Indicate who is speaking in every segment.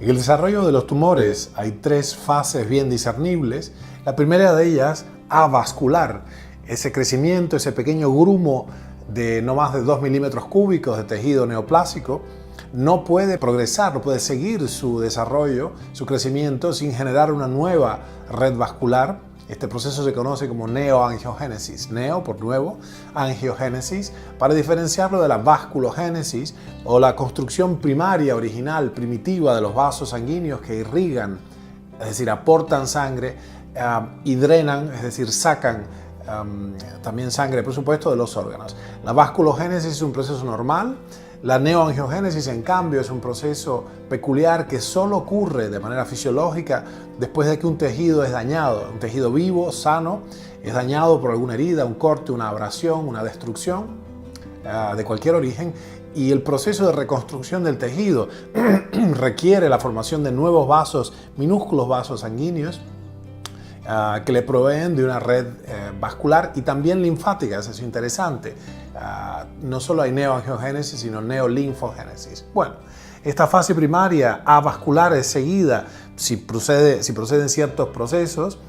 Speaker 1: En el desarrollo de los tumores hay tres fases bien discernibles. La primera de ellas, avascular, ese crecimiento, ese pequeño grumo de no más de 2 milímetros cúbicos de tejido neoplásico, no puede progresar, no puede seguir su desarrollo, su crecimiento sin generar una nueva red vascular. Este proceso se conoce como neoangiogénesis, neo por nuevo, angiogénesis, para diferenciarlo de la vasculogénesis o la construcción primaria, original, primitiva de los vasos sanguíneos que irrigan, es decir, aportan sangre y drenan, es decir, sacan también sangre, por supuesto, de los órganos. La vasculogénesis es un proceso normal. La neoangiogénesis, en cambio, es un proceso peculiar que solo ocurre de manera fisiológica después de que un tejido es dañado. Un tejido vivo, sano, es dañado por alguna herida, un corte, una abrasión, una destrucción de cualquier origen. Y el proceso de reconstrucción del tejido requiere la formación de nuevos vasos, minúsculos vasos sanguíneos, que le proveen de una red vascular y también linfática. Eso es interesante. No solo hay neoangiogénesis, sino neolinfogénesis. Bueno, esta fase primaria avascular es seguida, si proceden ciertos procesos,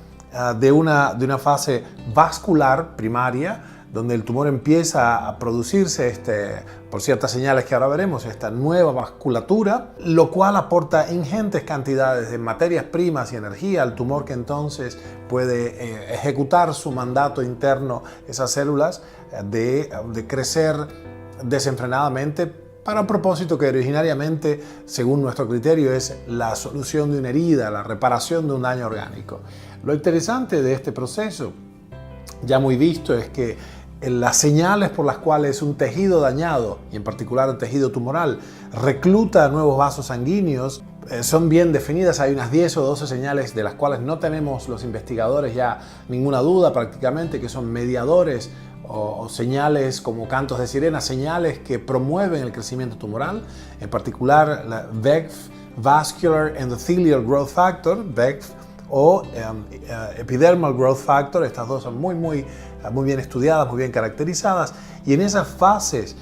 Speaker 1: de una fase vascular primaria, donde el tumor empieza a producirse, por ciertas señales que ahora veremos, esta nueva vasculatura, lo cual aporta ingentes cantidades de materias primas y energía al tumor, que entonces puede ejecutar su mandato interno, esas células, de crecer desenfrenadamente para un propósito que originariamente, según nuestro criterio, es la solución de una herida, la reparación de un daño orgánico. Lo interesante de este proceso, ya muy visto, es que las señales por las cuales un tejido dañado, y en particular el tejido tumoral, recluta nuevos vasos sanguíneos, son bien definidas. Hay unas 10 o 12 señales de las cuales no tenemos los investigadores ya ninguna duda prácticamente, que son mediadores o señales como cantos de sirena, señales que promueven el crecimiento tumoral, en particular la VEGF, Vascular Endothelial Growth Factor, VEGF, o Epidermal Growth Factor. Estas dos son muy bien estudiadas, muy bien caracterizadas, y en esas fases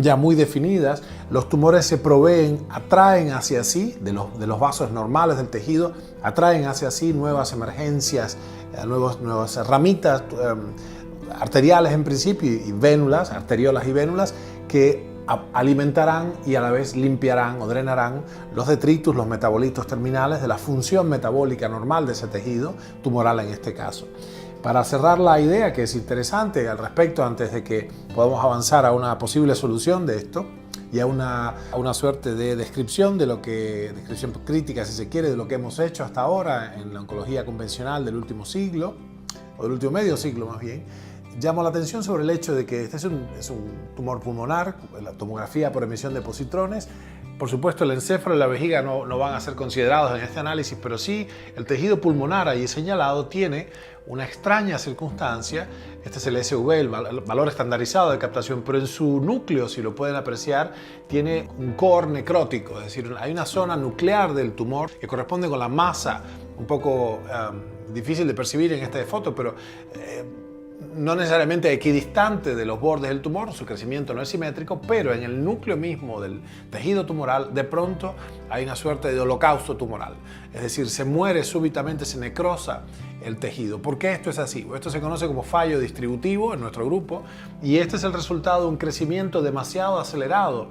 Speaker 1: ya muy definidas, los tumores se atraen hacia sí, de los vasos normales del tejido, atraen hacia sí nuevas emergencias, nuevas ramitas arteriales en principio, y vénulas, arteriolas y vénulas, que alimentarán y a la vez limpiarán o drenarán los detritus, los metabolitos terminales de la función metabólica normal de ese tejido tumoral en este caso. Para cerrar la idea, que es interesante al respecto, antes de que podamos avanzar a una posible solución de esto y a una suerte de descripción descripción crítica, si se quiere, de lo que hemos hecho hasta ahora en la oncología convencional del último siglo, o del último medio siglo más bien, llamo la atención sobre el hecho de que este es un tumor pulmonar, la tomografía por emisión de positrones. Por supuesto, el encéfalo y la vejiga no van a ser considerados en este análisis, pero sí el tejido pulmonar ahí señalado tiene una extraña circunstancia. Este es el SV, el valor estandarizado de captación, pero en su núcleo, si lo pueden apreciar, tiene un core necrótico, es decir, hay una zona nuclear del tumor que corresponde con la masa, un poco difícil de percibir en esta foto, pero no necesariamente equidistante de los bordes del tumor, su crecimiento no es simétrico, pero en el núcleo mismo del tejido tumoral, de pronto hay una suerte de holocausto tumoral. Es decir, se muere súbitamente, se necrosa el tejido. ¿Por qué esto es así? Esto se conoce como fallo distributivo en nuestro grupo, y este es el resultado de un crecimiento demasiado acelerado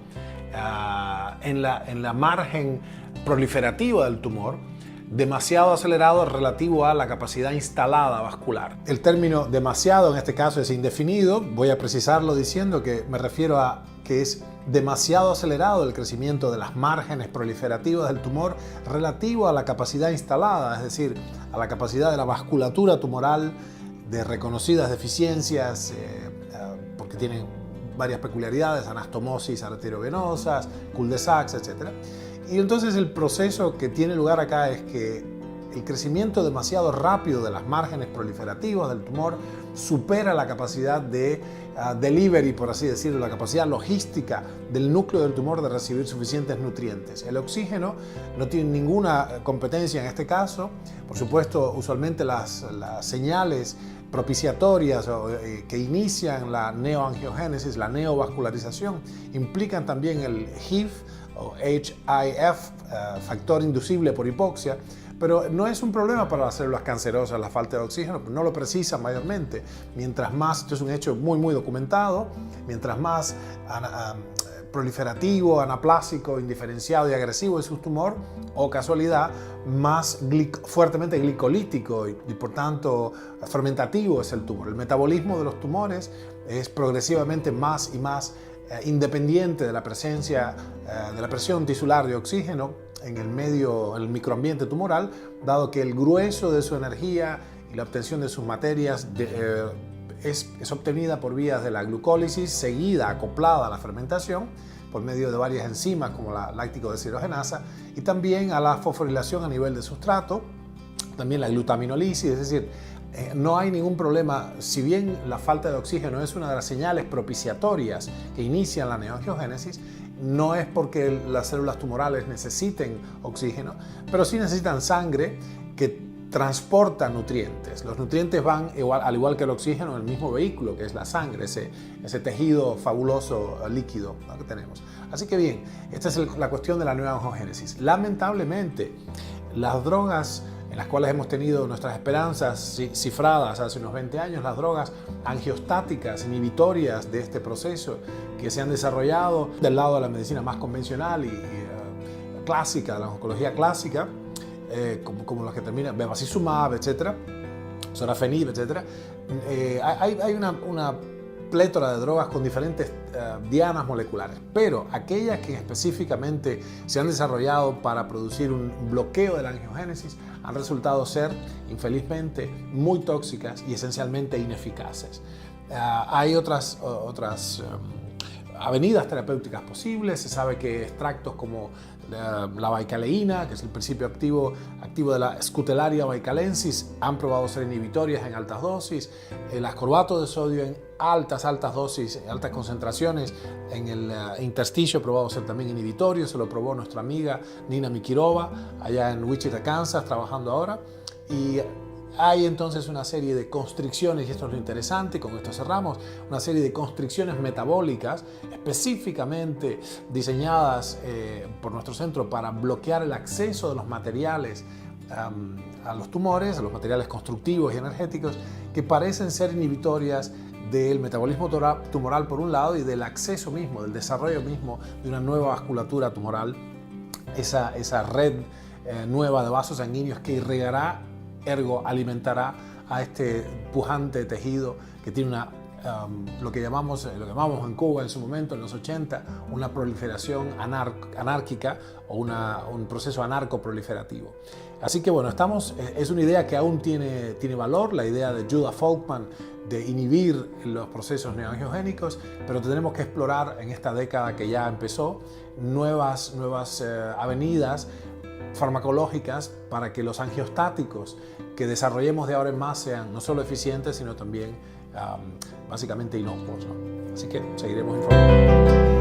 Speaker 1: en la margen proliferativa del tumor, demasiado acelerado relativo a la capacidad instalada vascular. El término demasiado en este caso es indefinido. Voy a precisarlo diciendo que me refiero a que es demasiado acelerado el crecimiento de las márgenes proliferativas del tumor relativo a la capacidad instalada, es decir, a la capacidad de la vasculatura tumoral de reconocidas deficiencias, porque tienen varias peculiaridades, anastomosis arteriovenosas, cul-de-sacs, etc. Y entonces el proceso que tiene lugar acá es que el crecimiento demasiado rápido de las márgenes proliferativas del tumor supera la capacidad de delivery, por así decirlo, la capacidad logística del núcleo del tumor de recibir suficientes nutrientes. El oxígeno no tiene ninguna competencia en este caso. Por supuesto, usualmente las señales propiciatorias que inician la neoangiogénesis, la neovascularización, implican también el HIF o HIF factor inducible por hipoxia, pero no es un problema para las células cancerosas la falta de oxígeno, no lo precisan mayormente. Mientras más, esto es un hecho muy documentado, mientras más proliferativo, anaplásico, indiferenciado y agresivo es su tumor, o casualidad, más fuertemente glicolítico y por tanto fermentativo es el tumor. El metabolismo de los tumores es progresivamente más y más independiente de la presencia de la presión tisular de oxígeno en el microambiente tumoral, dado que el grueso de su energía y la obtención de sus materias es obtenida por vías de la glucólisis, seguida, acoplada a la fermentación, por medio de varias enzimas como la láctico deshidrogenasa, y también a la fosforilación a nivel de sustrato, también la glutaminolisis, es decir, no hay ningún problema. Si bien la falta de oxígeno es una de las señales propiciatorias que inician la neoangiogénesis, no es porque las células tumorales necesiten oxígeno, pero sí necesitan sangre que transporta nutrientes. Los nutrientes van, al igual que el oxígeno, en el mismo vehículo, que es la sangre, ese tejido fabuloso líquido, ¿no?, que tenemos. Así que bien, esta es la cuestión de la neoangiogénesis. Lamentablemente, las drogas en las cuales hemos tenido nuestras esperanzas cifradas hace unos 20 años, las drogas angiostáticas, inhibitorias de este proceso, que se han desarrollado del lado de la medicina más convencional y clásica, de la oncología clásica, como las que terminan bevacizumab, etcétera, sorafenib, etcétera. Hay una plétora de drogas con diferentes dianas moleculares, pero aquellas que específicamente se han desarrollado para producir un bloqueo de la angiogénesis han resultado ser, infelizmente, muy tóxicas y esencialmente ineficaces. Hay otras avenidas terapéuticas posibles. Se sabe que extractos como la baicaleína, que es el principio activo de la Scutellariae baicalensis, han probado ser inhibitorias en altas dosis. El ascorbato de sodio en altas dosis, en altas concentraciones en el intersticio, ha probado ser también inhibitorio. Se lo probó nuestra amiga Nina Mikirova allá en Wichita, Kansas, trabajando ahora. Y hay entonces una serie de constricciones, y esto es lo interesante, con esto cerramos, una serie de constricciones metabólicas específicamente diseñadas por nuestro centro para bloquear el acceso de los materiales a los tumores, a los materiales constructivos y energéticos, que parecen ser inhibitorias del metabolismo tumoral por un lado y del acceso mismo, del desarrollo mismo de una nueva vasculatura tumoral, esa red nueva de vasos sanguíneos que irrigará, ergo alimentará a este pujante tejido que tiene lo que llamamos en Cuba en su momento, en los 80, una proliferación anárquica o un proceso anarcoproliferativo. Así que bueno, es una idea que aún tiene valor, la idea de Judah Folkman de inhibir los procesos neoangiogénicos, pero tendremos que explorar en esta década que ya empezó nuevas avenidas farmacológicas para que los angiostáticos que desarrollemos de ahora en más sean no solo eficientes, sino también básicamente inocuos, ¿no? Así que seguiremos informando.